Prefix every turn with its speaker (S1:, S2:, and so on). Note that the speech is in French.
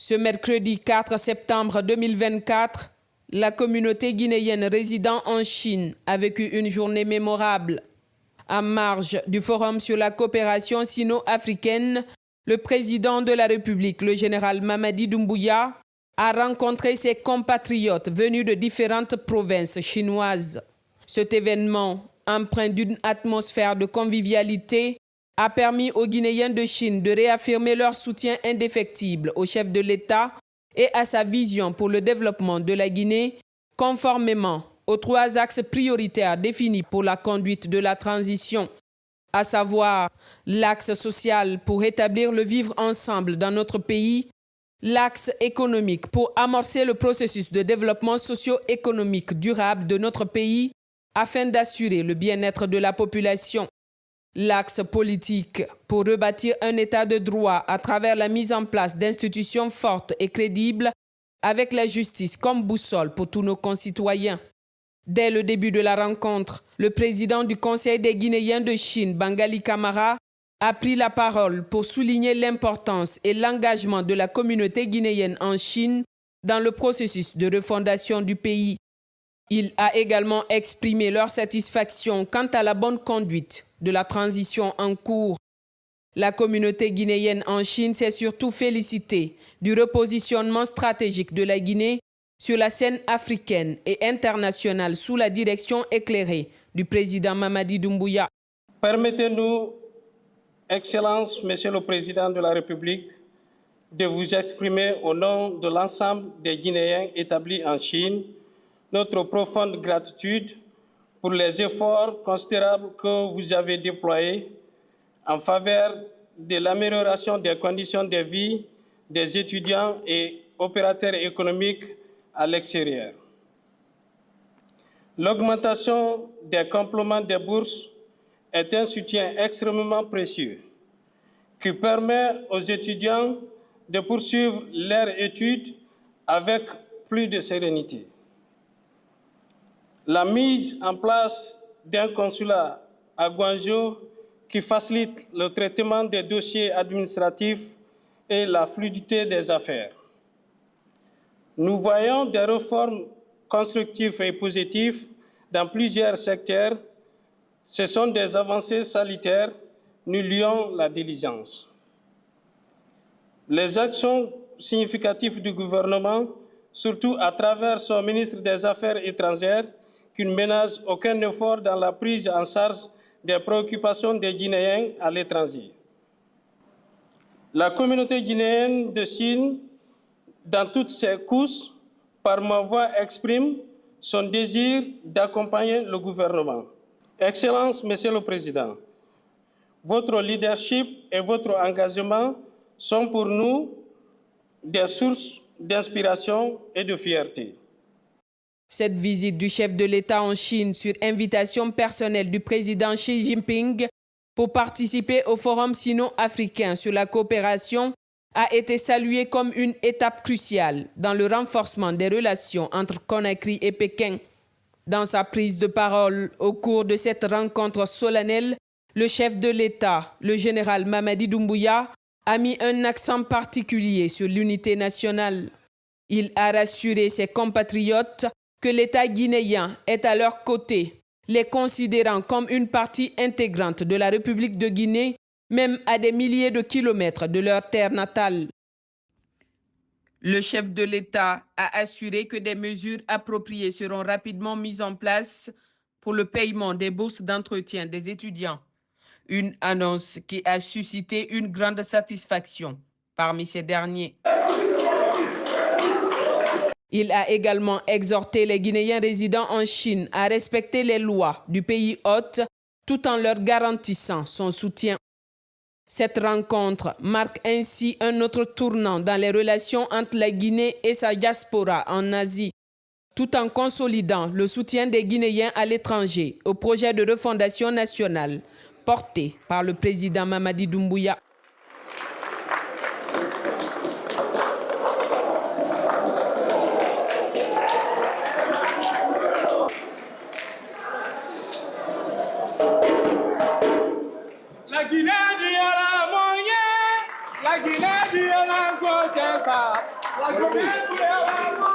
S1: Ce mercredi 4 septembre 2024, la communauté guinéenne résidant en Chine a vécu une journée mémorable. En marge du Forum sur la coopération sino-africaine, le président de la République, le général Mamadi Doumbouya, a rencontré ses compatriotes venus de différentes provinces chinoises. Cet événement, empreint d'une atmosphère de convivialité, a permis aux Guinéens de Chine de réaffirmer leur soutien indéfectible au chef de l'État et à sa vision pour le développement de la Guinée, conformément aux 3 axes prioritaires définis pour la conduite de la transition, à savoir l'axe social pour établir le vivre ensemble dans notre pays, l'axe économique pour amorcer le processus de développement socio-économique durable de notre pays afin d'assurer le bien-être de la population, l'axe politique pour rebâtir un état de droit à travers la mise en place d'institutions fortes et crédibles avec la justice comme boussole pour tous nos concitoyens. Dès le début de la rencontre, le président du Conseil des Guinéens de Chine, Bangali Camara, a pris la parole pour souligner l'importance et l'engagement de la communauté guinéenne en Chine dans le processus de refondation du pays. Il a également exprimé leur satisfaction quant à la bonne conduite de la transition en cours. La communauté guinéenne en Chine s'est surtout félicitée du repositionnement stratégique de la Guinée sur la scène africaine et internationale sous la direction éclairée du président Mamadi Doumbouya.
S2: Permettez-nous, Excellence, Monsieur le Président de la République, de vous exprimer au nom de l'ensemble des Guinéens établis en Chine notre profonde gratitude pour les efforts considérables que vous avez déployés en faveur de l'amélioration des conditions de vie des étudiants et opérateurs économiques à l'extérieur. L'augmentation des compléments des bourses est un soutien extrêmement précieux qui permet aux étudiants de poursuivre leurs études avec plus de sérénité. La mise en place d'un consulat à Guangzhou qui facilite le traitement des dossiers administratifs et la fluidité des affaires. Nous voyons des réformes constructives et positives dans plusieurs secteurs. Ce sont des avancées salutaires, nous lions la diligence. Les actions significatives du gouvernement, surtout à travers son ministre des Affaires étrangères, qui ne ménage aucun effort dans la prise en charge des préoccupations des Guinéens à l'étranger. La communauté guinéenne de Chine, dans toutes ses couches, par ma voix, exprime son désir d'accompagner le gouvernement. Excellence, Monsieur le Président, votre leadership et votre engagement sont pour nous des sources d'inspiration et de fierté.
S1: Cette visite du chef de l'État en Chine sur invitation personnelle du président Xi Jinping pour participer au Forum sino-africain sur la coopération a été saluée comme une étape cruciale dans le renforcement des relations entre Conakry et Pékin. Dans sa prise de parole au cours de cette rencontre solennelle, le chef de l'État, le général Mamadi Doumbouya, a mis un accent particulier sur l'unité nationale. Il a rassuré ses compatriotes que l'État guinéen est à leur côté, les considérant comme une partie intégrante de la République de Guinée, même à des milliers de kilomètres de leur terre natale. Le chef de l'État a assuré que des mesures appropriées seront rapidement mises en place pour le paiement des bourses d'entretien des étudiants. Une annonce qui a suscité une grande satisfaction parmi ces derniers. Il a également exhorté les Guinéens résidant en Chine à respecter les lois du pays hôte tout en leur garantissant son soutien. Cette rencontre marque ainsi un autre tournant dans les relations entre la Guinée et sa diaspora en Asie, tout en consolidant le soutien des Guinéens à l'étranger au projet de refondation nationale porté par le président Mamadi Doumbouya.
S3: La Guinée dit à la moyenne, la Guinée dit à la côte, ça. la